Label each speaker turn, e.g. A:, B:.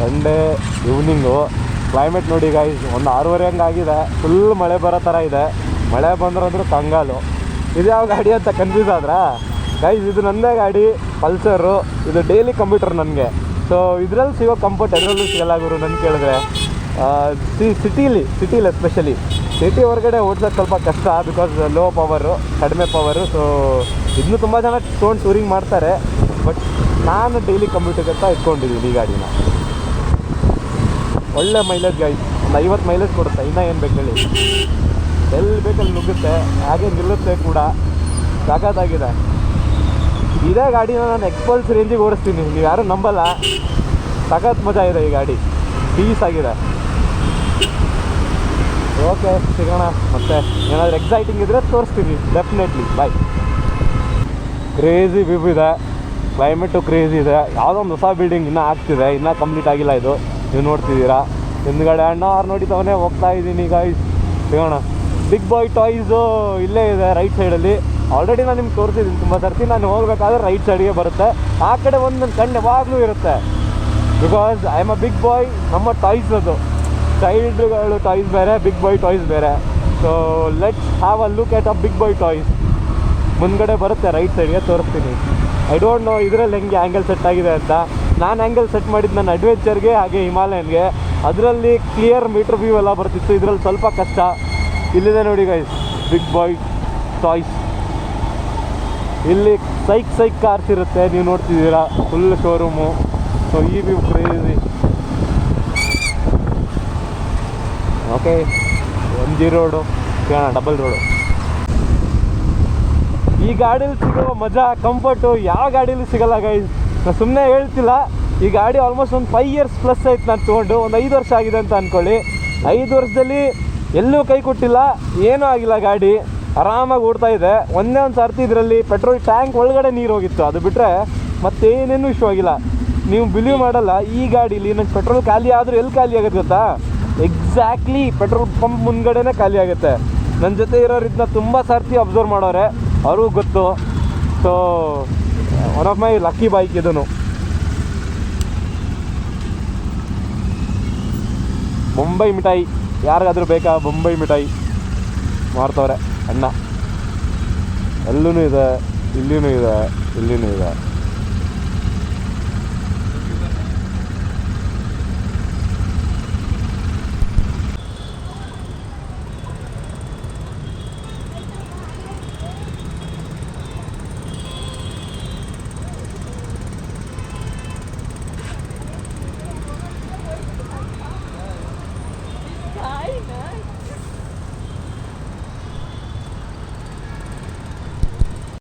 A: Sunday evening. Climate ನೋಡಿ guys, ಒಂದು 6:30 ಹಂಗಾಗಿದೆ. Full ಮಳೆ ಬರೋ ಥರ ಇದೆ. ಮಳೆ ಬಂದ್ರಂದ್ರೂ ಕಂಗಾಲು. ಇದು ಯಾವ ಗಾಡಿ ಅಂತ ಕನ್ಫ್ಯೂಸ್ ಆದ್ರಾ ಗೈಸ್? ಇದು ನನ್ನದೇ ಗಾಡಿ, ಪಲ್ಸರು. ಇದು ಡೈಲಿ ಕಂಪ್ಯೂಟರ್ ನನಗೆ. ಸೊ ಇದರಲ್ಲಿ ಸಿಗೋ ಕಂಫರ್ಟ್ ಎದರಲ್ಲೂ ಸಿಗಲ್ಲ ಗುರು ನನ್ನ ಕೇಳಿದ್ರೆ. ಸಿಟಿಲಿ ಎಸ್ಪೆಷಲಿ ಸಿಟಿ ಹೊರಗಡೆ ಓಡ್ಸೋಕ್ಕೆ ಸ್ವಲ್ಪ ಕಷ್ಟ, ಬಿಕಾಸ್ ಲೋ ಪವರು, ಕಡಿಮೆ ಪವರು. ಸೊ ಇದನ್ನು ತುಂಬ ಜನ ತೊಗೊಂಡು ಟೂರಿಂಗ್ ಮಾಡ್ತಾರೆ. ಬಟ್ ನಾನು ಡೈಲಿ ಕಂಪ್ಯೂಟರ್ಗೆ ಅಂತ ಇಟ್ಕೊಂಡಿದ್ದೀನಿ ಈ ಗಾಡಿನ. ಒಳ್ಳೆ ಮೈಲೇಜ್ ಗೈಸ್, ಒಂದು 50 ಮೈಲೇಜ್ ಕೊಡುತ್ತೆ. ಇನ್ನೂ ಏನು ಬೇಕು ಹೇಳಿ, ಎಲ್ಲಿ ಬೇಕಲ್ಲಿ ನುಗ್ಗುತ್ತೆ, ಹಾಗೆ ನಿಲ್ಲುತ್ತೆ ಕೂಡ. ಸಖತ್ತಾಗಿದೆ. ಇದೇ ಗಾಡಿನ ನಾನು ಎಕ್ಸ್ಪಲ್ಸ್ ರೇಂಜಿಗೆ ಓಡಿಸ್ತೀನಿ, ನೀವು ಯಾರೂ ನಂಬಲ್ಲ. ಸಖತ್ ಮಜಾ ಇದೆ ಈ ಗಾಡಿ, ಪೀಸ್ ಆಗಿದೆ. ಓಕೆ, ಸಿಗೋಣ ಮತ್ತೆ. ಏನಾದರೂ ಎಕ್ಸೈಟಿಂಗ್ ಇದ್ದರೆ ತೋರಿಸ್ತೀನಿ ಡೆಫಿನೆಟ್ಲಿ. ಬಾಯ್. ಕ್ರೇಜಿ ವ್ಯೂ ಇದೆ, ಕ್ಲೈಮೇಟು ಕ್ರೇಜಿ ಇದೆ. ಯಾವುದೋ ಒಂದು ಹೊಸ ಬಿಲ್ಡಿಂಗ್ ಇನ್ನೂ ಆಗ್ತಿದೆ, ಇನ್ನೂ ಕಂಪ್ಲೀಟ್ ಆಗಿಲ್ಲ. ಇದು ನೀವು ನೋಡ್ತಿದ್ದೀರಾ. ಹಿಂದ್ಗಡೆ ಅಣ್ಣವ್ರು ನೋಡಿತವನೇ ಹೋಗ್ತಾ ಇದ್ದೀನಿ ಗೈಸ್. ಸಿಗೋಣ. ಬಿಗ್ ಬಾಯ್ ಟಾಯ್ಸು ಇಲ್ಲೇ ಇದೆ ರೈಟ್ ಸೈಡಲ್ಲಿ. ಆಲ್ರೆಡಿ ನಾನು ನಿಮ್ಗೆ ತೋರಿಸಿದ್ದೀನಿ ತುಂಬ ಸರ್ತಿ. ನಾನು ಹೋಗ್ಬೇಕಾದ್ರೆ ರೈಟ್ ಸೈಡ್ಗೆ ಬರುತ್ತೆ. ಆ ಕಡೆ ಒಂದು ನನ್ನ ಕಣ್ಣು ಯಾವಾಗಲೂ ಇರುತ್ತೆ, because I am a big boy. ನಮ್ಮ ಟಾಯ್ಸ್ ಅದು, ಚೈಲ್ಡ್ಗಳು ಟಾಯ್ಸ್ ಬೇರೆ, ಬಿಗ್ ಬಾಯ್ ಟಾಯ್ಸ್ ಬೇರೆ. So let's have a look at a big boy toys. ಮುಂದ್ಗಡೆ ಬರುತ್ತೆ ರೈಟ್ ಸೈಡ್ಗೆ, ತೋರಿಸ್ತೀನಿ. ಐ ಡೋಂಟ್ ನೋ ಇದರಲ್ಲಿ ಹೆಂಗೆ ಆ್ಯಂಗಲ್ ಸೆಟ್ ಆಗಿದೆ ಅಂತ. ನಾನು ಆ್ಯಂಗಲ್ ಸೆಟ್ ಮಾಡಿದ್ದು ನನ್ನ ಅಡ್ವೆಂಚರ್ಗೆ, ಹಾಗೆ ಹಿಮಾಲಯನ್ಗೆ. ಅದರಲ್ಲಿ ಕ್ಲಿಯರ್ ಮೀಟ್ರ್ ವ್ಯೂ ಎಲ್ಲ ಬರ್ತಿತ್ತು, ಇದರಲ್ಲಿ ಸ್ವಲ್ಪ ಕಷ್ಟ. ಇಲ್ಲಿದೆ ನೋಡಿ ಗೈಸ್, ಬಿಗ್ ಬಾಯ್ ಟಾಯ್ಸ್. ಇಲ್ಲಿ ಸೈಕ್ ಕಾರ್ಸ್ ಇರುತ್ತೆ, ನೀವು ನೋಡ್ತಿದ್ದೀರಾ. Full showroom. ಸೊ ಈ view crazy. Okay, MG road, double road. ಈ ಗಾಡೀಲಿ ಸಿಗೋ ಮಜಾ, ಕಂಫರ್ಟು ಯಾವ ಗಾಡೀಲಿ ಸಿಗಲ್ಲ ಗೈಸ್. ನಾನು ಸುಮ್ಮನೆ ಹೇಳ್ತಿಲ್ಲ. ಈ ಗಾಡಿ ಆಲ್ಮೋಸ್ಟ್ ಒಂದು 5 ಇಯರ್ಸ್ ಪ್ಲಸ್ ಆಯ್ತು ನಾನು ತೊಗೊಂಡು. ಒಂದು 5 ವರ್ಷ ಆಗಿದೆ ಅಂತ ಅಂದ್ಕೊಳ್ಳಿ. 5 ವರ್ಷದಲ್ಲಿ ಎಲ್ಲೂ ಕೈ ಕೊಟ್ಟಿಲ್ಲ, ಏನೂ ಆಗಿಲ್ಲ. ಗಾಡಿ ಆರಾಮಾಗಿ ಓಡ್ತಾ ಇದೆ. ಒಂದೇ ಒಂದು ಸರ್ತಿ ಇದರಲ್ಲಿ ಪೆಟ್ರೋಲ್ ಟ್ಯಾಂಕ್ ಒಳಗಡೆ ನೀರು ಹೋಗಿತ್ತು, ಅದು ಬಿಟ್ಟರೆ ಮತ್ತೇನೇನೂ ಇಶ್ಯೂ ಆಗಿಲ್ಲ. ನೀವು ಬಿಲೀವ್ ಮಾಡಲ್ಲ, ಈ ಗಾಡೀಲಿ ನನಗೆ ಪೆಟ್ರೋಲ್ ಖಾಲಿ ಆದರೂ ಎಲ್ಲಿ ಖಾಲಿ ಆಗುತ್ತೆ ಗೊತ್ತಾ? ಎಕ್ಸಾಕ್ಟ್ಲಿ ಪೆಟ್ರೋಲ್ ಪಂಪ್ ಮುಂದ್ಗಡೆನೇ ಖಾಲಿ ಆಗುತ್ತೆ. ನನ್ನ ಜೊತೆ ಇರೋರು ಇದನ್ನ ತುಂಬ ಸರ್ತಿ ಅಬ್ಸರ್ವ್ ಮಾಡೋರೆ, ಅವ್ರಿಗೂ ಗೊತ್ತು. So one of my lucky bike ಇದೂ. ಬೊಂಬೈ ಮಿಠಾಯಿ ಯಾರಿಗಾದರೂ ಬೇಕಾ? ಬೊಂಬೈ ಮಿಠಾಯಿ ಮಾರ್ತವ್ರೆ ಅಣ್ಣ. ಅಲ್ಲೂ ಇದೆ, ಇಲ್ಲಿನೂ ಇದೆ, ಇಲ್ಲಿನೂ ಇದೆ.